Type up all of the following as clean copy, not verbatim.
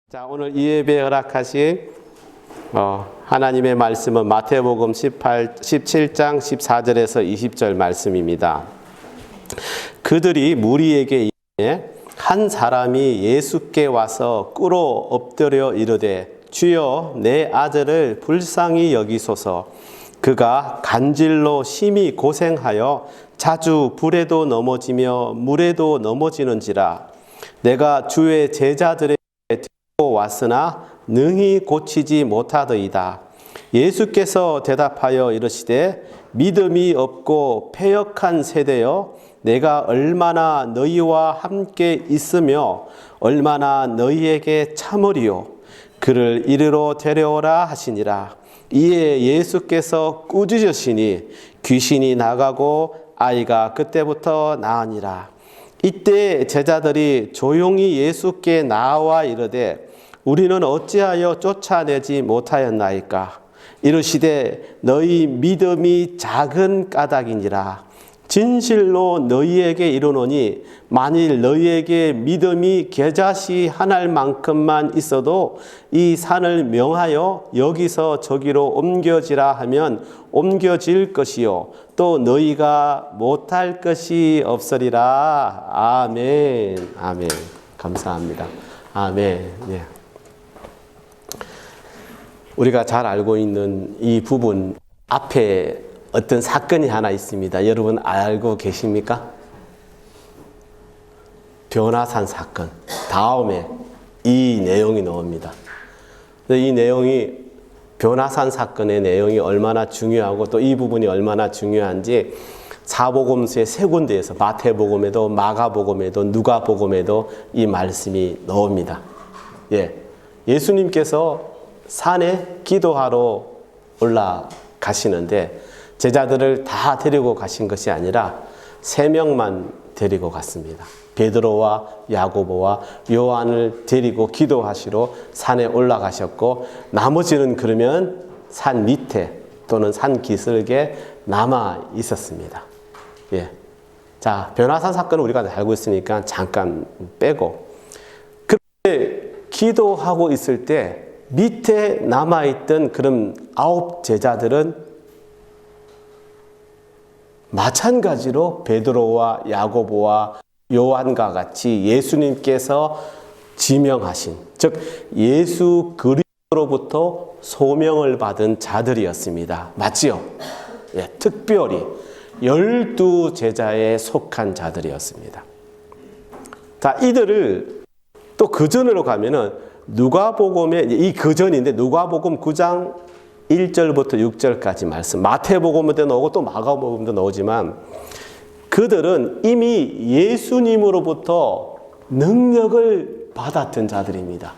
자, 오늘 이 예배 허락하신 하나님의 말씀은 마태복음 17장 14절에서 20절 말씀입니다. 그들이 무리에게 이르되 한 사람이 예수께 와서 꿇어 엎드려 이르되 주여 내 아들을 불쌍히 여기소서. 그가 간질로 심히 고생하여 자주 불에도 넘어지며 물에도 넘어지는지라. 내가 주의 제자들에게 왔으나 능히 고치지 못하더이다. 예수께서 대답하여 이르시되 믿음이 없고 패역한 세대여, 내가 얼마나 너희와 함께 있으며 얼마나 너희에게 참으리요. 그를 이리로 데려오라 하시니라. 이에 예수께서 꾸짖으시니 귀신이 나가고 아이가 그때부터 나으니라. 이때 제자들이 조용히 예수께 나와 이르되 우리는 어찌하여 쫓아내지 못하였나이까? 이르시되 너희 믿음이 작은 까닭이니라. 진실로 너희에게 이르노니 만일 너희에게 믿음이 겨자씨 한 알만큼만 있어도 이 산을 명하여 여기서 저기로 옮겨지라 하면 옮겨질 것이요 또 너희가 못할 것이 없으리라. 아멘. 아멘. 감사합니다. 아멘. 네. 우리가 잘 알고 있는 이 부분 앞에 어떤 사건이 하나 있습니다. 여러분 알고 계십니까? 변화산 사건. 다음에 이 내용이 나옵니다. 이 내용이 변화산 사건의 내용이 얼마나 중요하고 또 이 부분이 얼마나 중요한지 사복음서의 세 군데에서 마태복음에도 마가복음에도 누가복음에도 이 말씀이 나옵니다. 예수님께서 산에 기도하러 올라가시는데 제자들을 다 데리고 가신 것이 아니라 3명만 데리고 갔습니다. 베드로와 야고보와 요한을 데리고 기도하시러 산에 올라가셨고 나머지는 그러면 산 밑에 또는 산 기슭에 남아 있었습니다. 자, 변화산 사건은 우리가 알고 있으니까 잠깐 빼고, 그때 기도하고 있을 때 밑에 남아있던 그런 9 제자들은 마찬가지로 베드로와 야고보와 요한과 같이 예수님께서 지명하신, 즉 예수 그리스도로부터 소명을 받은 자들이었습니다. 맞지요? 특별히 12 제자에 속한 자들이었습니다. 자, 이들을 또 그 전으로 가면은 누가복음의 이 그전인데 누가복음 9장 1절부터 6절까지 말씀, 마태복음에도 나오고 또 마가복음도 나오지만 그들은 이미 예수님으로부터 능력을 받았던 자들입니다.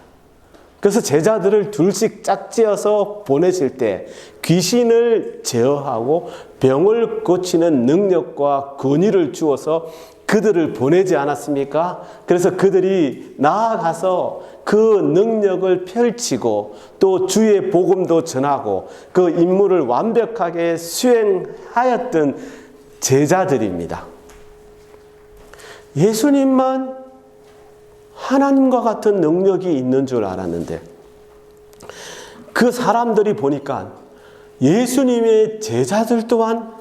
그래서 제자들을 둘씩 짝지어서 보내실 때 귀신을 제어하고 병을 고치는 능력과 권위를 주어서 그들을 보내지 않았습니까? 그래서 그들이 나아가서 그 능력을 펼치고 또 주의 복음도 전하고 그 임무를 완벽하게 수행하였던 제자들입니다. 예수님만 하나님과 같은 능력이 있는 줄 알았는데 그 사람들이 보니까 예수님의 제자들 또한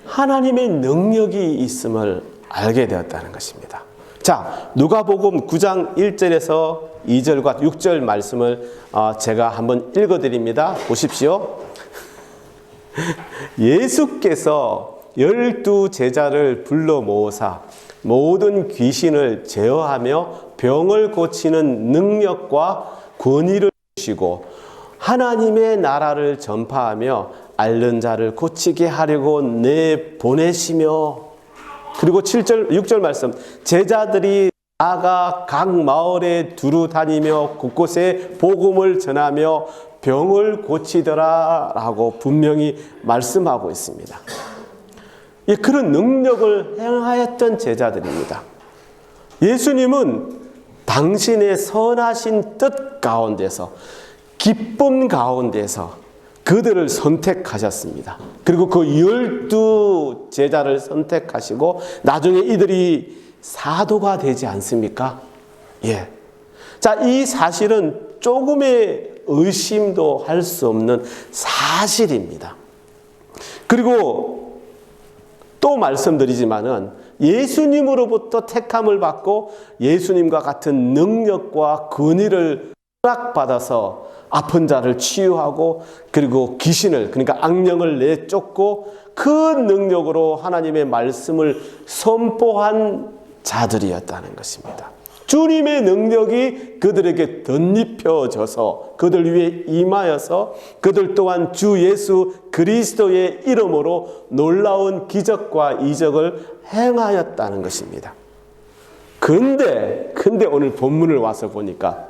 하나님의 능력이 있음을 알게 되었다는 것입니다. 자, 누가복음 9장 1절에서 2절과 6절 말씀을 제가 한번 읽어드립니다. 보십시오. 예수께서 12 제자를 불러 모으사 모든 귀신을 제어하며 병을 고치는 능력과 권위를 주시고 하나님의 나라를 전파하며 앓는 자를 고치게 하려고 내보내시며, 그리고 7절, 6절 말씀, 제자들이 나아가 각 마을에 두루 다니며 곳곳에 복음을 전하며 병을 고치더라 라고 분명히 말씀하고 있습니다. 그런 능력을 행하였던 제자들입니다. 예수님은 당신의 선하신 뜻 가운데서 기쁨 가운데서 그들을 선택하셨습니다. 그리고 그 12 제자를 선택하시고 나중에 이들이 사도가 되지 않습니까? 자, 이 사실은 조금의 의심도 할 수 없는 사실입니다. 그리고 또 말씀드리지만은 예수님으로부터 택함을 받고 예수님과 같은 능력과 권위를 허락받아서 아픈 자를 치유하고 그리고 귀신을, 그러니까 악령을 내쫓고 그 능력으로 하나님의 말씀을 선포한 자들이었다는 것입니다. 주님의 능력이 그들에게 덧입혀져서 그들 위에 임하여서 그들 또한 주 예수 그리스도의 이름으로 놀라운 기적과 이적을 행하였다는 것입니다. 그런데 오늘 본문을 와서 보니까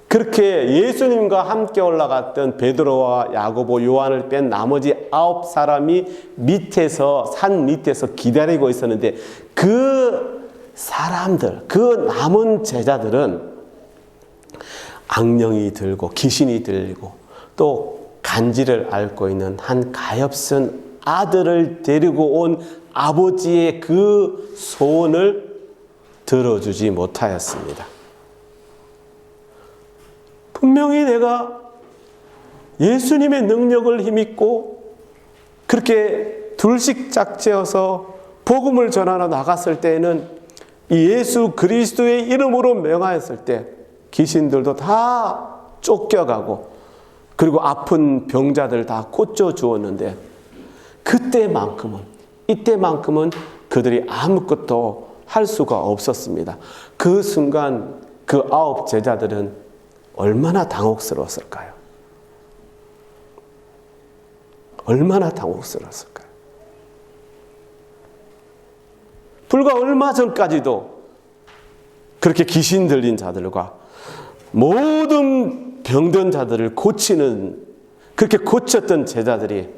그렇게 예수님과 함께 올라갔던 베드로와 야고보, 요한을 뺀 나머지 9사람이 산 밑에서 기다리고 있었는데 그 사람들, 그 남은 제자들은 악령이 들고 귀신이 들리고 또 간지를 앓고 있는 한 가엾은 아들을 데리고 온 아버지의 그 소원을 들어주지 못하였습니다. 분명히 내가 예수님의 능력을 힘입고 그렇게 둘씩 짝지어서 복음을 전하러 나갔을 때에는 이 예수 그리스도의 이름으로 명하였을 때 귀신들도 다 쫓겨가고 그리고 아픈 병자들 다 고쳐 주었는데 이때만큼은 그들이 아무것도 할 수가 없었습니다. 그 순간 그 9 제자들은 얼마나 당혹스러웠을까요? 얼마나 당혹스러웠을까요? 불과 얼마 전까지도 그렇게 귀신 들린 자들과 모든 병든 자들을 그렇게 고쳤던 제자들이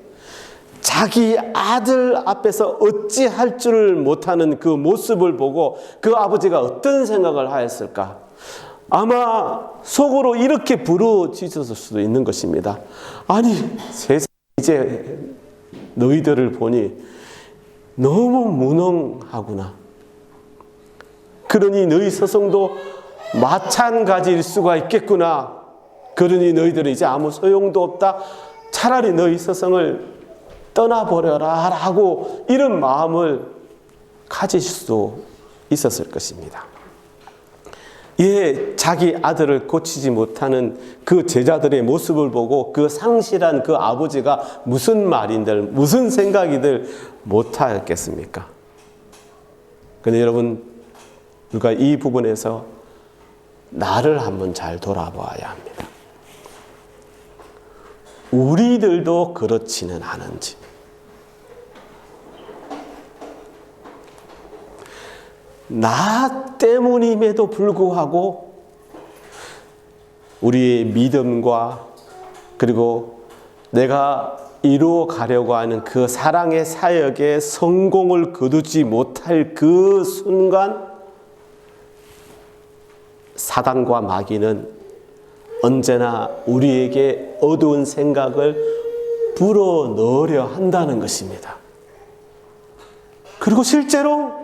자기 아들 앞에서 어찌할 줄을 못하는 그 모습을 보고 그 아버지가 어떤 생각을 하였을까? 아마 속으로 이렇게 부르짖었을 수도 있는 것입니다. 아니, 세상 이제 너희들을 보니 너무 무능하구나. 그러니 너희 서성도 마찬가지일 수가 있겠구나. 그러니 너희들은 이제 아무 소용도 없다. 차라리 너희 서성을 떠나버려라 라고 이런 마음을 가질 수도 있었을 것입니다. 자기 아들을 고치지 못하는 그 제자들의 모습을 보고 그 상실한 그 아버지가 무슨 말인들, 무슨 생각이들 못하였겠습니까? 그런데 여러분, 우리가 이 부분에서 나를 한번 잘 돌아봐야 합니다. 우리들도 그렇지는 않은지. 나 때문임에도 불구하고 우리의 믿음과 그리고 내가 이루어 가려고 하는 그 사랑의 사역에 성공을 거두지 못할 그 순간 사단과 마귀는 언제나 우리에게 어두운 생각을 불어넣으려 한다는 것입니다. 그리고 실제로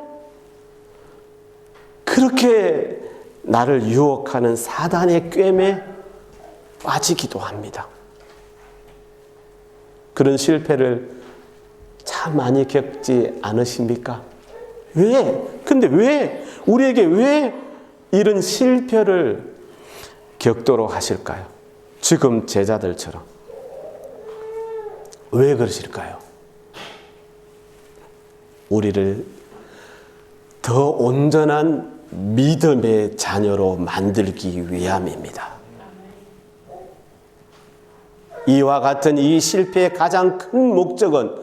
그렇게 나를 유혹하는 사단의 꿰매 빠지기도 합니다. 그런 실패를 참 많이 겪지 않으십니까? 근데 우리에게 왜 이런 실패를 겪도록 하실까요? 지금 제자들처럼. 왜 그러실까요? 우리를 더 온전한 믿음의 자녀로 만들기 위함입니다. 이와 같은 이 실패의 가장 큰 목적은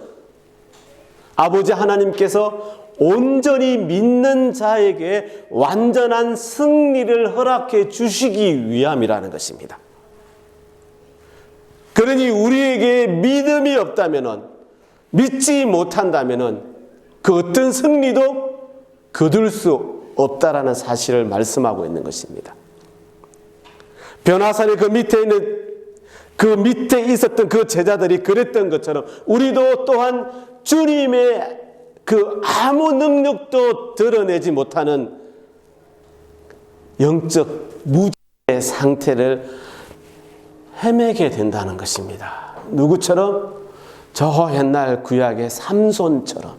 아버지 하나님께서 온전히 믿는 자에게 완전한 승리를 허락해 주시기 위함이라는 것입니다. 그러니 우리에게 믿음이 없다면, 믿지 못한다면 그 어떤 승리도 거둘 수 없다라는 사실을 말씀하고 있는 것입니다. 변화산의 그 밑에 있었던 그 제자들이 그랬던 것처럼 우리도 또한 주님의 그 아무 능력도 드러내지 못하는 영적 무지에 상태를 헤매게 된다는 것입니다. 누구처럼? 저 옛날 구약의 삼손처럼.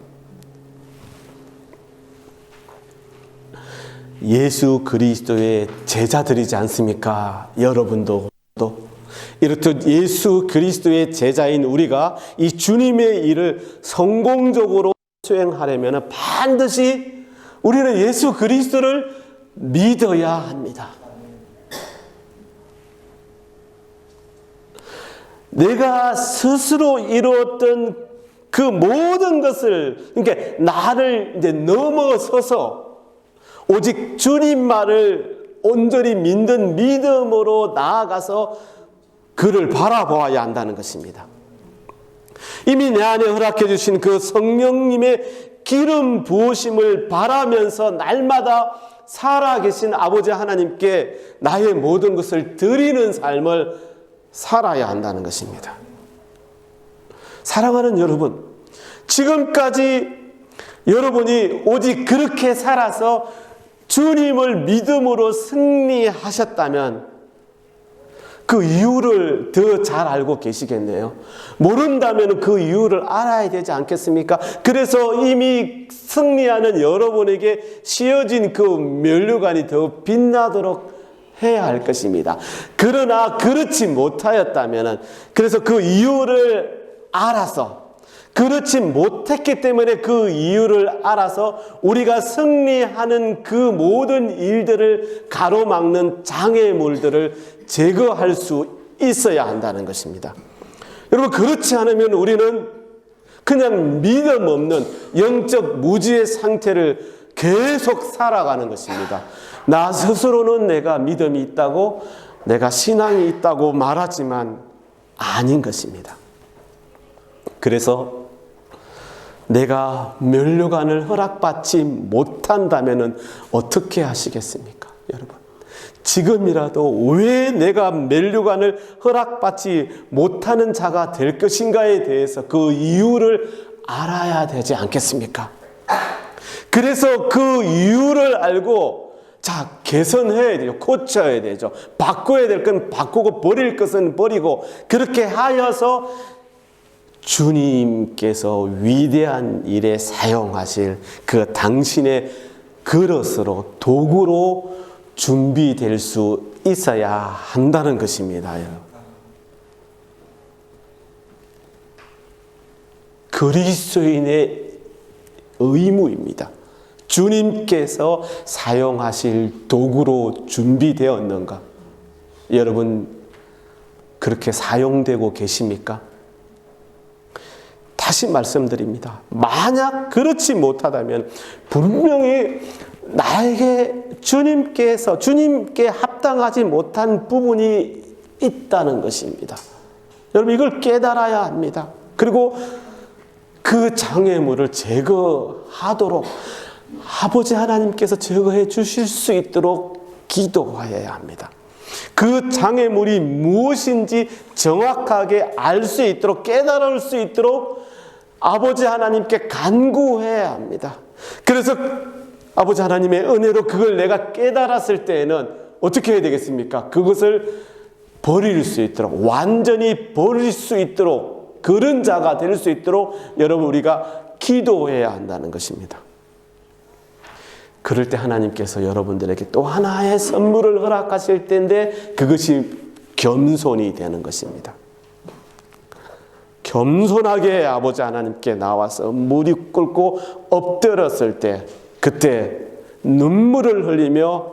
예수 그리스도의 제자들이지 않습니까? 여러분도 이렇듯 예수 그리스도의 제자인 우리가 이 주님의 일을 성공적으로 수행하려면 반드시 우리는 예수 그리스도를 믿어야 합니다. 내가 스스로 이루었던 그 모든 것을, 그러니까 나를 이제 넘어서서 오직 주님 말을 온전히 믿는 믿음으로 나아가서 그를 바라보아야 한다는 것입니다. 이미 내 안에 허락해 주신 그 성령님의 기름 부으심을 바라면서 날마다 살아계신 아버지 하나님께 나의 모든 것을 드리는 삶을 살아야 한다는 것입니다. 사랑하는 여러분, 지금까지 여러분이 오직 그렇게 살아서 주님을 믿음으로 승리하셨다면 그 이유를 더 잘 알고 계시겠네요. 모른다면 그 이유를 알아야 되지 않겠습니까? 그래서 이미 승리하는 여러분에게 씌어진 그 면류관이 더 빛나도록 해야 할 것입니다. 그러나 그렇지 못하였다면, 그래서 그 이유를 알아서, 그렇지 못했기 때문에 그 이유를 알아서 우리가 승리하는 그 모든 일들을 가로막는 장애물들을 제거할 수 있어야 한다는 것입니다. 여러분, 그렇지 않으면 우리는 그냥 믿음 없는 영적 무지의 상태를 계속 살아가는 것입니다. 나 스스로는 내가 믿음이 있다고, 내가 신앙이 있다고 말하지만 아닌 것입니다. 그래서 내가 면류관을 허락받지 못한다면 어떻게 하시겠습니까, 여러분? 지금이라도 왜 내가 면류관을 허락받지 못하는 자가 될 것인가에 대해서 그 이유를 알아야 되지 않겠습니까? 그래서 그 이유를 알고 개선해야 돼요. 고쳐야 되죠. 바꿔야 될 건 바꾸고 버릴 것은 버리고, 그렇게 하여서 주님께서 위대한 일에 사용하실 그 당신의 그릇으로, 도구로 준비될 수 있어야 한다는 것입니다. 그리스도인의 의무입니다. 주님께서 사용하실 도구로 준비되었는가? 여러분, 그렇게 사용되고 계십니까? 다시 말씀드립니다. 만약 그렇지 못하다면 분명히 나에게 주님께 합당하지 못한 부분이 있다는 것입니다. 여러분, 이걸 깨달아야 합니다. 그리고 그 장애물을 제거하도록 아버지 하나님께서 제거해 주실 수 있도록 기도해야 합니다. 그 장애물이 무엇인지 정확하게 알 수 있도록, 깨달을 수 있도록 아버지 하나님께 간구해야 합니다. 그래서 아버지 하나님의 은혜로 그걸 내가 깨달았을 때에는 어떻게 해야 되겠습니까? 그것을 버릴 수 있도록, 완전히 버릴 수 있도록, 그런 자가 될 수 있도록 여러분, 우리가 기도해야 한다는 것입니다. 그럴 때 하나님께서 여러분들에게 또 하나의 선물을 허락하실 텐데, 그것이 겸손이 되는 것입니다. 겸손하게 아버지 하나님께 나와서 무릎 꿇고 엎드렸을 때, 그때 눈물을 흘리며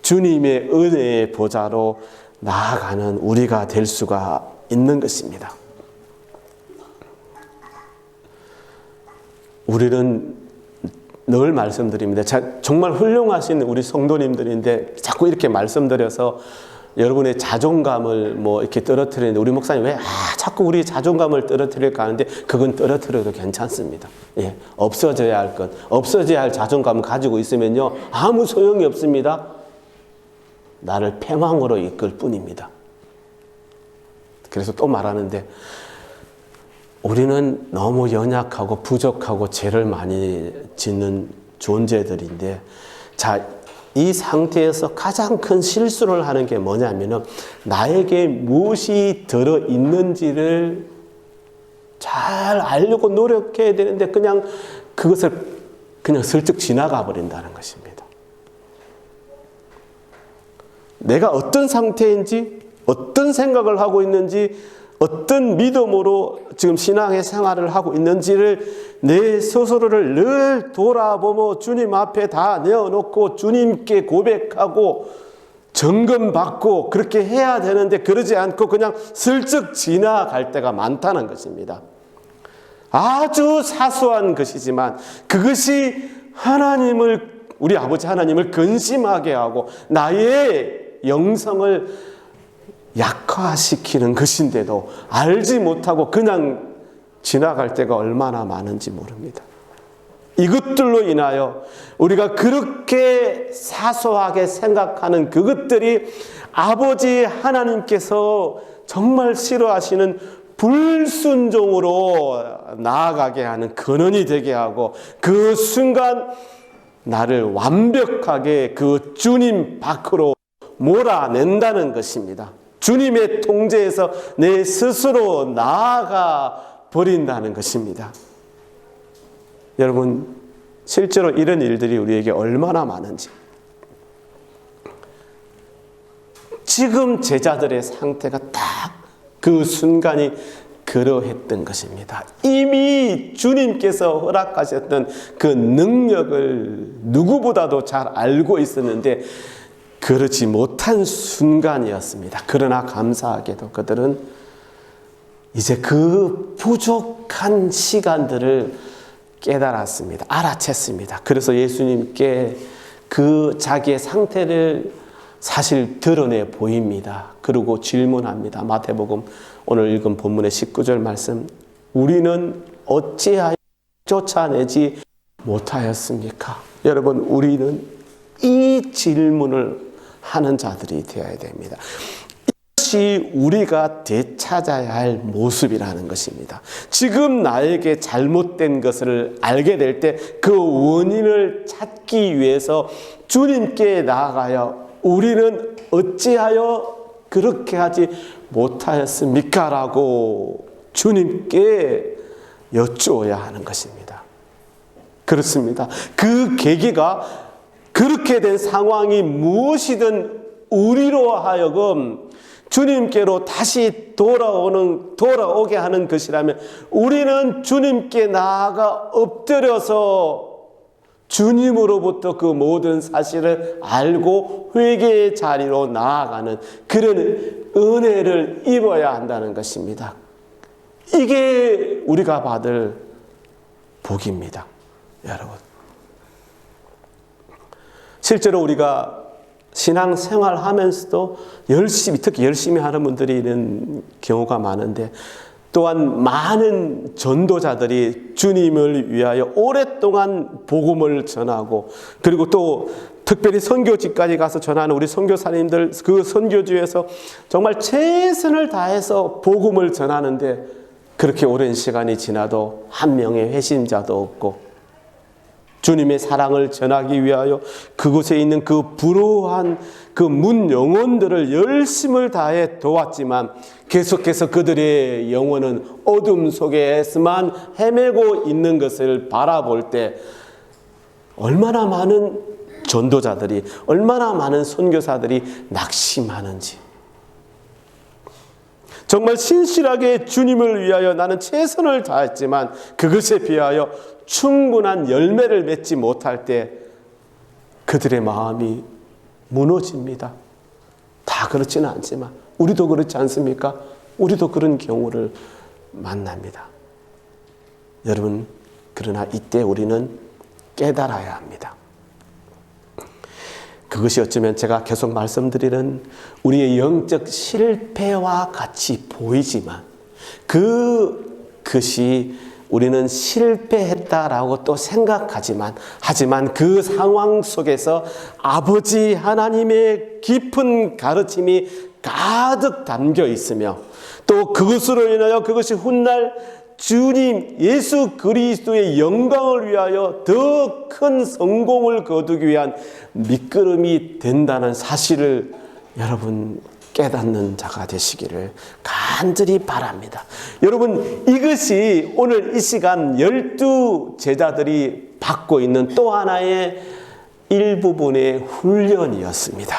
주님의 은혜의 보좌로 나아가는 우리가 될 수가 있는 것입니다. 우리는 늘 말씀드립니다. 정말 훌륭하신 우리 성도님들인데 자꾸 이렇게 말씀드려서 여러분의 자존감을 이렇게 떨어뜨리는데, 우리 목사님 왜 자꾸 우리 자존감을 떨어뜨릴까 하는데, 그건 떨어뜨려도 괜찮습니다. 예, 없어져야 할 것, 없어져야 할 자존감을 가지고 있으면요, 아무 소용이 없습니다. 나를 패망으로 이끌 뿐입니다. 그래서 또 말하는데, 우리는 너무 연약하고 부족하고 죄를 많이 짓는 존재들인데, 이 상태에서 가장 큰 실수를 하는 게 뭐냐면은 나에게 무엇이 들어있는지를 잘 알려고 노력해야 되는데 그냥 그것을 그냥 슬쩍 지나가 버린다는 것입니다. 내가 어떤 상태인지, 어떤 생각을 하고 있는지, 어떤 믿음으로 지금 신앙의 생활을 하고 있는지를 내 스스로를 늘 돌아보며 주님 앞에 다 내어놓고 주님께 고백하고 점검받고 그렇게 해야 되는데 그러지 않고 그냥 슬쩍 지나갈 때가 많다는 것입니다. 아주 사소한 것이지만 그것이 우리 아버지 하나님을 근심하게 하고 나의 영성을 약화시키는 것인데도 알지 못하고 그냥 지나갈 때가 얼마나 많은지 모릅니다. 이것들로 인하여 우리가 그렇게 사소하게 생각하는 그것들이 아버지 하나님께서 정말 싫어하시는 불순종으로 나아가게 하는 근원이 되게 하고 그 순간 나를 완벽하게 그 주님 밖으로 몰아낸다는 것입니다. 주님의 통제에서 내 스스로 나아가 버린다는 것입니다. 여러분, 실제로 이런 일들이 우리에게 얼마나 많은지. 지금 제자들의 상태가 딱 그 순간이 그러했던 것입니다. 이미 주님께서 허락하셨던 그 능력을 누구보다도 잘 알고 있었는데 그렇지 못한 순간이었습니다. 그러나 감사하게도 그들은 이제 그 부족한 시간들을 깨달았습니다. 알아챘습니다. 그래서 예수님께 그 자기의 상태를 사실 드러내 보입니다. 그리고 질문합니다. 마태복음 오늘 읽은 본문의 19절 말씀. 우리는 어찌하여 쫓아내지 못하였습니까? 여러분, 우리는 이 질문을 하는 자들이 되어야 됩니다. 이것이 우리가 되찾아야 할 모습이라는 것입니다. 지금 나에게 잘못된 것을 알게 될 때 그 원인을 찾기 위해서 주님께 나아가여 우리는 어찌하여 그렇게 하지 못하였습니까? 라고 주님께 여쭈어야 하는 것입니다. 그렇습니다. 그 계기가 그렇게 된 상황이 무엇이든 우리로 하여금 주님께로 다시 돌아오게 하는 것이라면 우리는 주님께 나아가 엎드려서 주님으로부터 그 모든 사실을 알고 회개의 자리로 나아가는 그런 은혜를 입어야 한다는 것입니다. 이게 우리가 받을 복입니다. 여러분, 실제로 우리가 신앙생활 하면서도 특히 열심히 하는 분들이 있는 경우가 많은데 또한 많은 전도자들이 주님을 위하여 오랫동안 복음을 전하고 그리고 또 특별히 선교지까지 가서 전하는 우리 선교사님들 그 선교지에서 정말 최선을 다해서 복음을 전하는데 그렇게 오랜 시간이 지나도 한 명의 회심자도 없고 주님의 사랑을 전하기 위하여 그곳에 있는 그 불우한 그 문 영혼들을 열심을 다해 도왔지만 계속해서 그들의 영혼은 어둠 속에서만 헤매고 있는 것을 바라볼 때 얼마나 많은 전도자들이 얼마나 많은 선교사들이 낙심하는지 정말 신실하게 주님을 위하여 나는 최선을 다했지만 그것에 비하여 충분한 열매를 맺지 못할 때 그들의 마음이 무너집니다. 다 그렇지는 않지만 우리도 그렇지 않습니까? 우리도 그런 경우를 만납니다. 여러분, 그러나 이때 우리는 깨달아야 합니다. 그것이 어쩌면 제가 계속 말씀드리는 우리의 영적 실패와 같이 보이지만 그것이 우리는 실패했다라고 또 생각하지만 하지만 그 상황 속에서 아버지 하나님의 깊은 가르침이 가득 담겨 있으며 또 그것으로 인하여 그것이 훗날 주님 예수 그리스도의 영광을 위하여 더 큰 성공을 거두기 위한 밑거름이 된다는 사실을 여러분 깨닫는 자가 되시기를 간절히 바랍니다. 여러분, 이것이 오늘 이 시간 12 제자들이 받고 있는 또 하나의 일부분의 훈련이었습니다.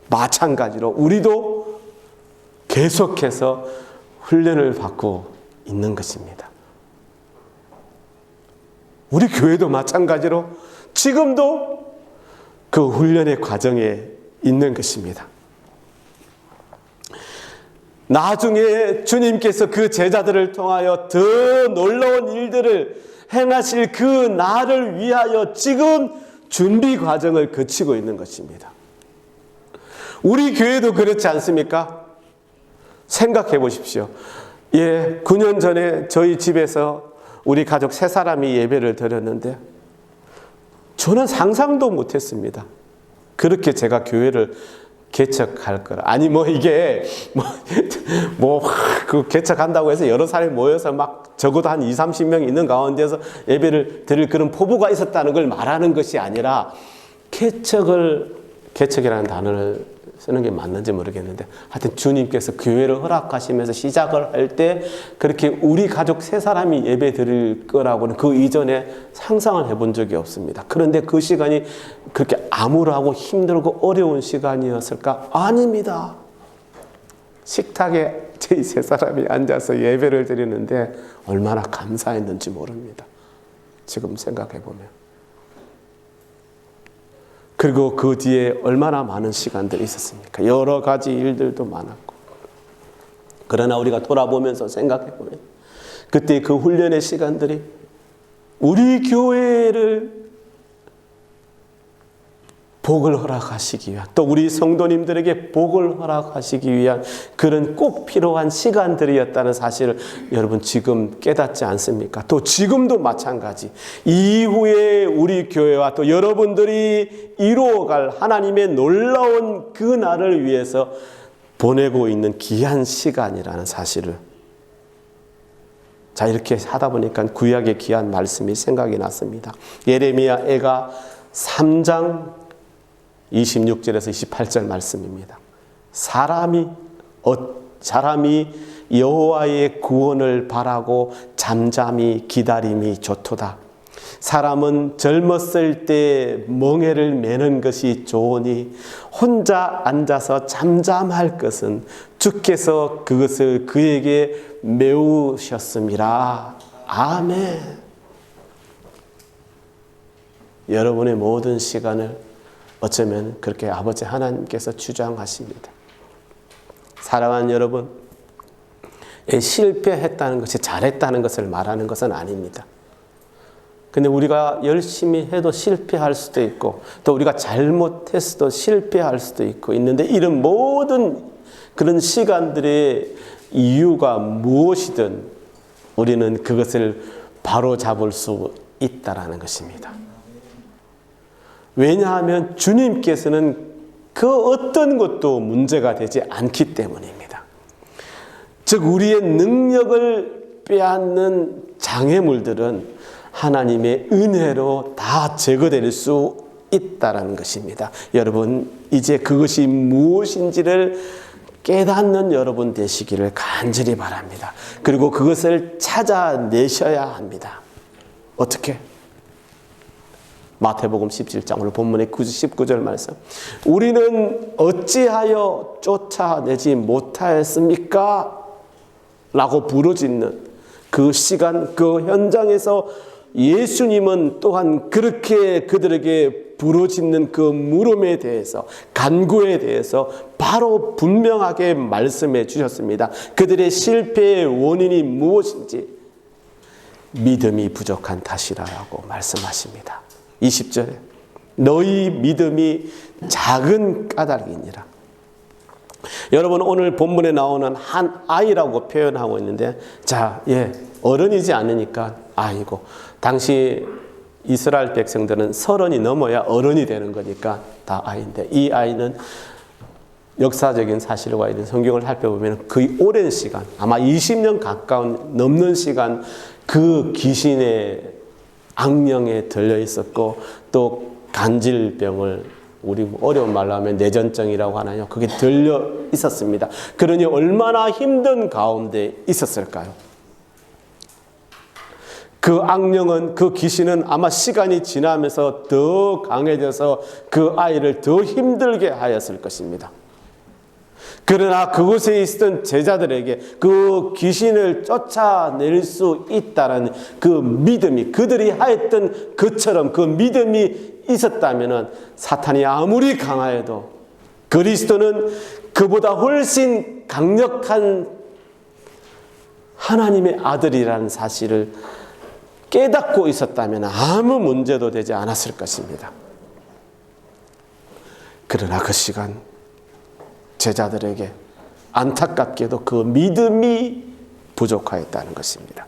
마찬가지로 우리도 계속해서 훈련을 받고 있는 것입니다. 우리 교회도 마찬가지로 지금도 그 훈련의 과정에 있는 것입니다. 나중에 주님께서 그 제자들을 통하여 더 놀라운 일들을 행하실 그 날을 위하여 지금 준비 과정을 거치고 있는 것입니다. 우리 교회도 그렇지 않습니까? 생각해 보십시오. 9년 전에 저희 집에서 우리 가족 3사람이 예배를 드렸는데 저는 상상도 못했습니다. 그렇게 제가 교회를 개척할 거라. 아니 이게 그 개척한다고 해서 여러 사람이 모여서 막 적어도 한 20-30명 있는 가운데서 예배를 드릴 그런 포부가 있었다는 걸 말하는 것이 아니라 개척이라는 단어를 쓰는 게 맞는지 모르겠는데 하여튼 주님께서 교회를 허락하시면서 시작을 할 때 그렇게 우리 가족 3사람이 예배 드릴 거라고는 그 이전에 상상을 해본 적이 없습니다. 그런데 그 시간이 그렇게 암울하고 힘들고 어려운 시간이었을까? 아닙니다. 식탁에 저희 3사람이 앉아서 예배를 드리는데 얼마나 감사했는지 모릅니다. 지금 생각해 보면. 그리고 그 뒤에 얼마나 많은 시간들이 있었습니까? 여러 가지 일들도 많았고. 그러나 우리가 돌아보면서 생각해보면 그때 그 훈련의 시간들이 우리 교회를 복을 허락하시기 위한, 또 우리 성도님들에게 복을 허락하시기 위한 그런 꼭 필요한 시간들이었다는 사실을 여러분 지금 깨닫지 않습니까? 또 지금도 마찬가지. 이후에 우리 교회와 또 여러분들이 이루어갈 하나님의 놀라운 그 날을 위해서 보내고 있는 귀한 시간이라는 사실을, 자, 이렇게 하다 보니까 구약의 귀한 말씀이 생각이 났습니다. 예레미야가 3장 26절에서 28절 말씀입니다. 사람이 여호와의 구원을 바라고 잠잠히 기다림이 좋도다. 사람은 젊었을 때 멍에를 매는 것이 좋으니 혼자 앉아서 잠잠할 것은 주께서 그것을 그에게 메우셨음이라. 아멘. 여러분의 모든 시간을 어쩌면 그렇게 아버지 하나님께서 주장하십니다. 사랑하는 여러분, 실패했다는 것이 잘했다는 것을 말하는 것은 아닙니다. 근데 우리가 열심히 해도 실패할 수도 있고 또 우리가 잘못했어도 실패할 수도 있고 있는데 이런 모든 그런 시간들의 이유가 무엇이든 우리는 그것을 바로잡을 수 있다라는 것입니다. 왜냐하면 주님께서는 그 어떤 것도 문제가 되지 않기 때문입니다. 즉 우리의 능력을 빼앗는 장애물들은 하나님의 은혜로 다 제거될 수 있다라는 것입니다. 여러분, 이제 그것이 무엇인지를 깨닫는 여러분 되시기를 간절히 바랍니다. 그리고 그것을 찾아내셔야 합니다. 어떻게? 마태복음 17장 오늘 본문의 19절 말씀. 우리는 어찌하여 쫓아내지 못하였습니까? 라고 부르짖는 그 시간, 그 현장에서 예수님은 또한 그렇게 그들에게 부르짖는 그 물음에 대해서, 간구에 대해서 바로 분명하게 말씀해 주셨습니다. 그들의 실패의 원인이 무엇인지 믿음이 부족한 탓이라고 말씀하십니다. 20절에 너희 믿음이 작은 까닭이니라. 여러분, 오늘 본문에 나오는 한 아이라고 표현하고 있는데, 자, 어른이지 않으니까 아이고, 당시 이스라엘 백성들은 30이 넘어야 어른이 되는 거니까 다 아이인데, 이 아이는 역사적인 사실과 이런 성경을 살펴보면 거의 오랜 시간, 아마 20년 가까운 넘는 시간 그 귀신의 악령에 들려 있었고, 또 간질병을 우리 어려운 말로 하면 내전증이라고 하나요? 그게 들려 있었습니다. 그러니 얼마나 힘든 가운데 있었을까요? 그 악령은, 그 귀신은 아마 시간이 지나면서 더 강해져서 그 아이를 더 힘들게 하였을 것입니다. 그러나 그곳에 있었던 제자들에게 그 귀신을 쫓아낼 수 있다는 그 믿음이, 그들이 하였던 것처럼 그 믿음이 있었다면 사탄이 아무리 강하여도 그리스도는 그보다 훨씬 강력한 하나님의 아들이라는 사실을 깨닫고 있었다면 아무 문제도 되지 않았을 것입니다. 그러나 그 시간 제자들에게 안타깝게도 그 믿음이 부족하였다는 것입니다.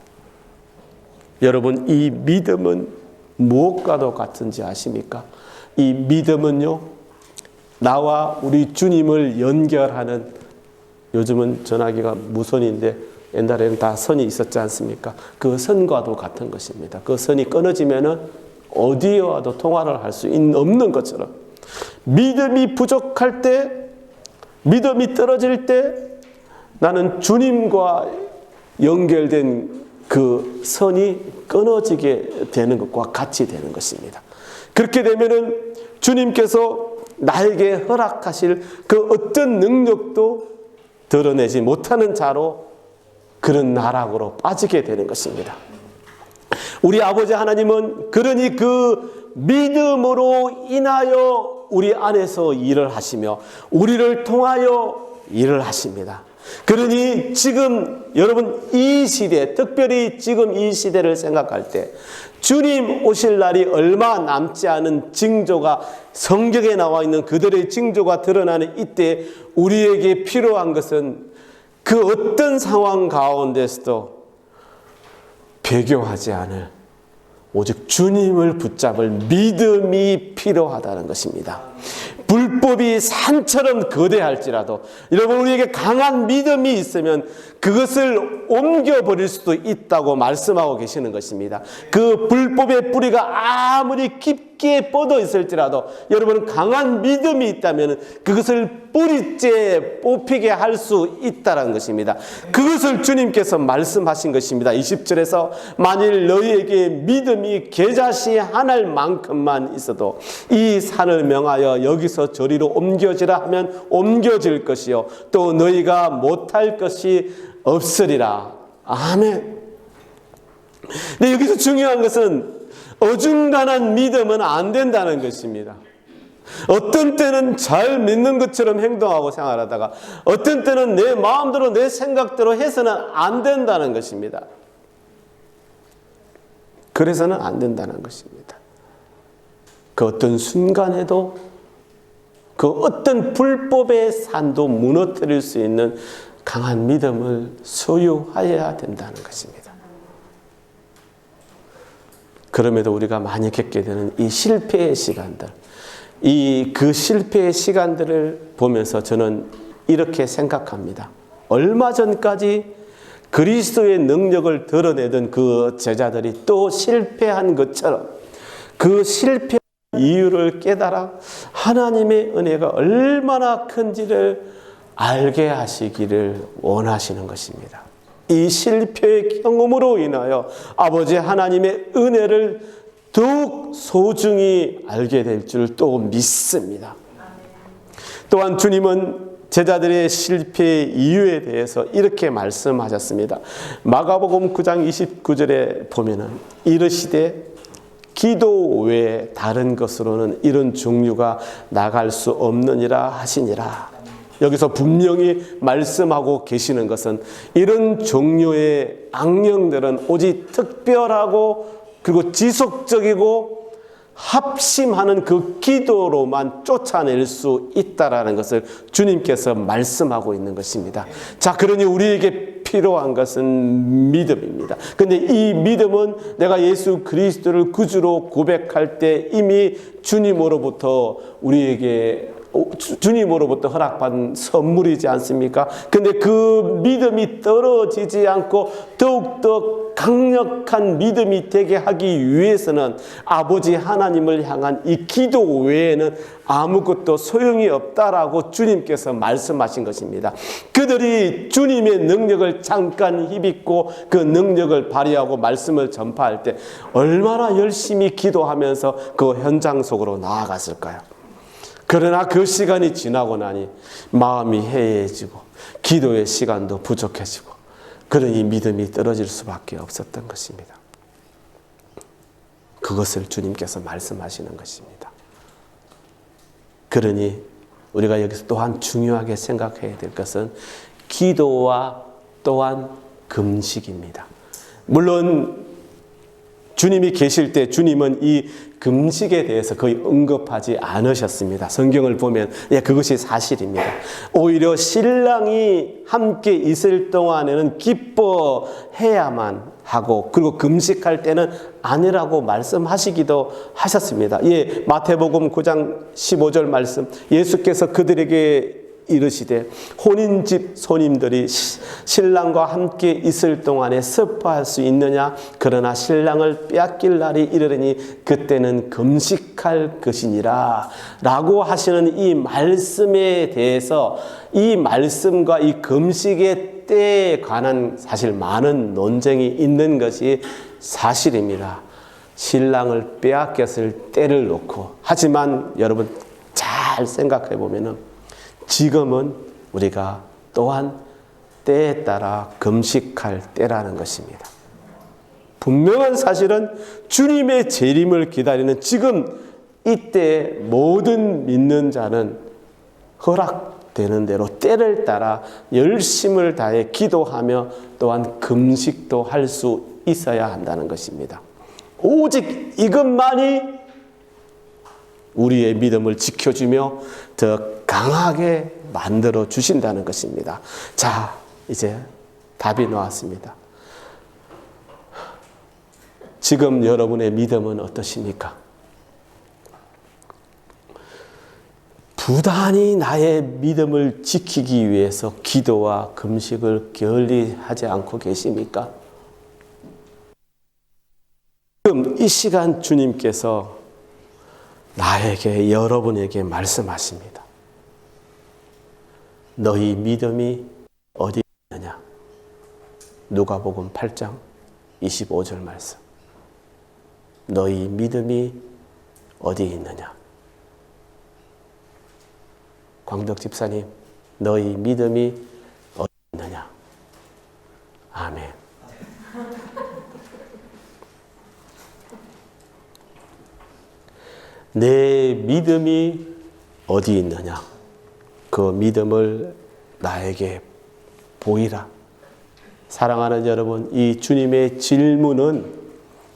여러분, 이 믿음은 무엇과도 같은지 아십니까? 이 믿음은요, 나와 우리 주님을 연결하는, 요즘은 전화기가 무선인데 옛날에는 다 선이 있었지 않습니까? 그 선과도 같은 것입니다. 그 선이 끊어지면은 어디에 와도 통화를 할 수 없는 것처럼, 믿음이 부족할 때, 믿음이 떨어질 때 나는 주님과 연결된 그 선이 끊어지게 되는 것과 같이 되는 것입니다. 그렇게 되면은 주님께서 나에게 허락하실 그 어떤 능력도 드러내지 못하는 자로 그런 나락으로 빠지게 되는 것입니다. 우리 아버지 하나님은 그러니 그 믿음으로 인하여 우리 안에서 일을 하시며 우리를 통하여 일을 하십니다. 그러니 지금 여러분 이 시대, 특별히 지금 이 시대를 생각할 때 주님 오실 날이 얼마 남지 않은 징조가, 성경에 나와 있는 그들의 징조가 드러나는 이때 우리에게 필요한 것은 그 어떤 상황 가운데서도 배교하지 않을 오직 주님을 붙잡을 믿음이 필요하다는 것입니다. 불법이 산처럼 거대할지라도 여러분, 우리에게 강한 믿음이 있으면 그것을 옮겨버릴 수도 있다고 말씀하고 계시는 것입니다. 그 불법의 뿌리가 아무리 깊게 뻗어 있을지라도 여러분은 강한 믿음이 있다면 그것을 뿌리째 뽑히게 할 수 있다는 것입니다. 그것을 주님께서 말씀하신 것입니다. 20절에서 만일 너희에게 믿음이 겨자씨 한 알만큼만 있어도 이 산을 명하여 여기서 저리로 옮겨지라 하면 옮겨질 것이요 또 너희가 못할 것이 없으리라. 아멘. 근데 여기서 중요한 것은 어중간한 믿음은 안 된다는 것입니다. 어떤 때는 잘 믿는 것처럼 행동하고 생활하다가 어떤 때는 내 마음대로 내 생각대로 해서는 안 된다는 것입니다. 그래서는 안 된다는 것입니다. 그 어떤 순간에도 그 어떤 불법의 산도 무너뜨릴 수 있는 강한 믿음을 소유하여야 된다는 것입니다. 그럼에도 우리가 많이 겪게 되는 이 실패의 시간들, 그 실패의 시간들을 보면서 저는 이렇게 생각합니다. 얼마 전까지 그리스도의 능력을 드러내던 그 제자들이 또 실패한 것처럼 그 실패 이유를 깨달아 하나님의 은혜가 얼마나 큰지를 알게 하시기를 원하시는 것입니다. 이 실패의 경험으로 인하여 아버지 하나님의 은혜를 더욱 소중히 알게 될 줄 또 믿습니다. 또한 주님은 제자들의 실패의 이유에 대해서 이렇게 말씀하셨습니다. 마가복음 9장 29절에 보면은 이르시되 기도 외에 다른 것으로는 이런 종류가 나갈 수 없느니라 하시니라. 여기서 분명히 말씀하고 계시는 것은 이런 종류의 악령들은 오직 특별하고 그리고 지속적이고 합심하는 그 기도로만 쫓아낼 수 있다라는 것을 주님께서 말씀하고 있는 것입니다. 자, 그러니 우리에게 필요한 것은 믿음입니다. 근데 이 믿음은 내가 예수 그리스도를 구주로 고백할 때 이미 주님으로부터 우리에게 주님으로부터 허락받은 선물이지 않습니까? 근데 그 믿음이 떨어지지 않고 더욱더 강력한 믿음이 되게 하기 위해서는 아버지 하나님을 향한 이 기도 외에는 아무것도 소용이 없다라고 주님께서 말씀하신 것입니다. 그들이 주님의 능력을 잠깐 힘입고 그 능력을 발휘하고 말씀을 전파할 때 얼마나 열심히 기도하면서 그 현장 속으로 나아갔을까요? 그러나 그 시간이 지나고 나니 마음이 해이해지고 기도의 시간도 부족해지고 그러니 믿음이 떨어질 수밖에 없었던 것입니다. 그것을 주님께서 말씀하시는 것입니다. 그러니 우리가 여기서 또한 중요하게 생각해야 될 것은 기도와 또한 금식입니다. 물론 주님이 계실 때 주님은 이 금식에 대해서 거의 언급하지 않으셨습니다. 성경을 보면 그것이 사실입니다. 오히려 신랑이 함께 있을 동안에는 기뻐해야만 하고 그리고 금식할 때는 아니라고 말씀하시기도 하셨습니다. 마태복음 9장 15절 말씀, 예수께서 그들에게 이르시되 혼인집 손님들이 신랑과 함께 있을 동안에 슬퍼할 수 있느냐? 그러나 신랑을 빼앗길 날이 이르리니 그때는 금식할 것이니라 라고 하시는 이 말씀에 대해서 이 말씀과 이 금식의 때에 관한 사실 많은 논쟁이 있는 것이 사실입니다. 신랑을 빼앗겼을 때를 놓고. 하지만 여러분 잘 생각해 보면은 지금은 우리가 또한 때에 따라 금식할 때라는 것입니다. 분명한 사실은 주님의 재림을 기다리는 지금 이때 모든 믿는 자는 허락되는 대로 때를 따라 열심을 다해 기도하며 또한 금식도 할 수 있어야 한다는 것입니다. 오직 이것만이 우리의 믿음을 지켜주며 더 강하게 만들어 주신다는 것입니다. 자, 이제 답이 나왔습니다. 지금 여러분의 믿음은 어떠십니까? 부단히 나의 믿음을 지키기 위해서 기도와 금식을 게을리하지 않고 계십니까? 지금 이 시간 주님께서 나에게, 여러분에게 말씀하십니다. 너희 믿음이 어디 있느냐? 누가복음 8장 25절 말씀. 너희 믿음이 어디 있느냐? 광덕 집사님, 너희 믿음이 어디 있느냐? 아멘. 내 믿음이 어디 있느냐? 그 믿음을 나에게 보이라. 사랑하는 여러분, 이 주님의 질문은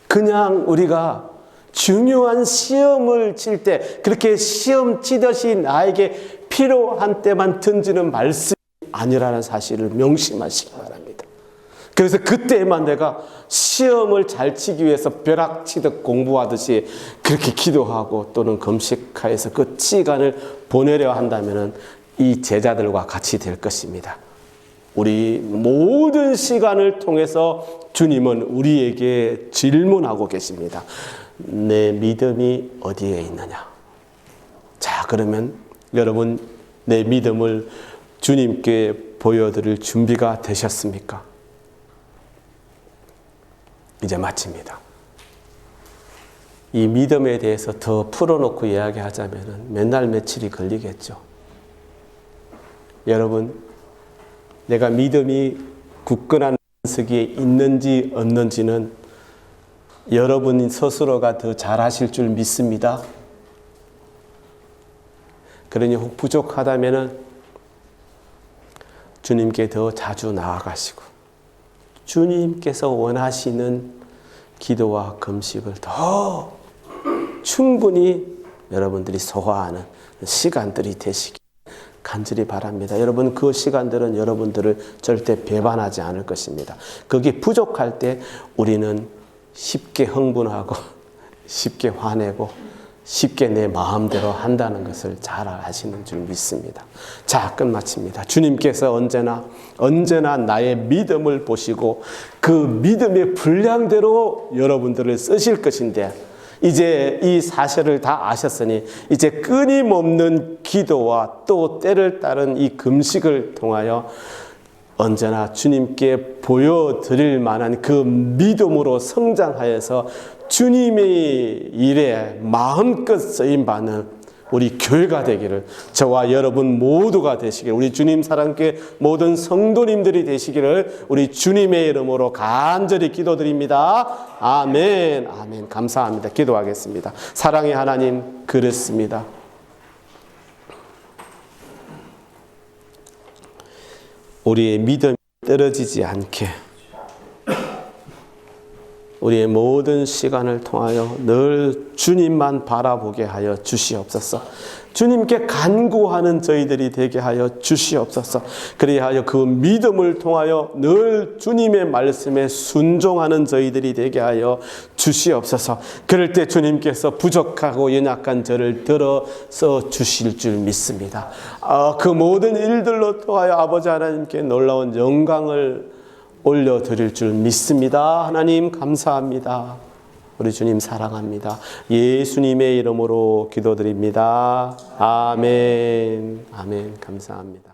그냥 우리가 중요한 시험을 칠 때 그렇게 시험 치듯이 나에게 필요한 때만 던지는 말씀이 아니라는 사실을 명심하시기 바랍니다. 그래서 그때만 내가 시험을 잘 치기 위해서 벼락치듯 공부하듯이 그렇게 기도하고 또는 금식하여서 그 시간을 보내려 한다면 이 제자들과 같이 될 것입니다. 우리 모든 시간을 통해서 주님은 우리에게 질문하고 계십니다. 내 믿음이 어디에 있느냐? 자, 그러면 여러분, 내 믿음을 주님께 보여드릴 준비가 되셨습니까? 이제 마칩니다. 이 믿음에 대해서 더 풀어놓고 이야기하자면 맨날 며칠이 걸리겠죠. 여러분, 내가 믿음이 굳건한 안석에 있는지 없는지는 여러분 스스로가 더 잘하실 줄 믿습니다. 그러니 혹 부족하다면 주님께 더 자주 나아가시고 주님께서 원하시는 기도와 금식을 더 충분히 여러분들이 소화하는 시간들이 되시기 간절히 바랍니다. 여러분, 그 시간들은 여러분들을 절대 배반하지 않을 것입니다. 그게 부족할 때 우리는 쉽게 흥분하고 쉽게 화내고 쉽게 내 마음대로 한다는 것을 잘 아시는 줄 믿습니다. 자, 끝마칩니다. 주님께서 언제나 나의 믿음을 보시고 그 믿음의 분량대로 여러분들을 쓰실 것인데, 이제 이 사실을 다 아셨으니 이제 끊임없는 기도와 또 때를 따른 이 금식을 통하여 언제나 주님께 보여드릴 만한 그 믿음으로 성장하여서 주님의 일에 마음껏 쓰임받는 우리 교회가 되기를, 저와 여러분 모두가 되시기를, 우리 주님 사랑교회 모든 성도님들이 되시기를 우리 주님의 이름으로 간절히 기도드립니다. 아멘. 아멘. 감사합니다. 기도하겠습니다. 사랑의 하나님, 그렇습니다. 우리의 믿음이 떨어지지 않게 우리의 모든 시간을 통하여 늘 주님만 바라보게 하여 주시옵소서. 주님께 간구하는 저희들이 되게 하여 주시옵소서. 그리하여 그 믿음을 통하여 늘 주님의 말씀에 순종하는 저희들이 되게 하여 주시옵소서. 그럴 때 주님께서 부족하고 연약한 저를 들어서 주실 줄 믿습니다. 그 모든 일들로 통하여 아버지 하나님께 놀라운 영광을 올려드릴 줄 믿습니다. 하나님 감사합니다. 우리 주님 사랑합니다. 예수님의 이름으로 기도드립니다. 아멘. 아멘. 감사합니다.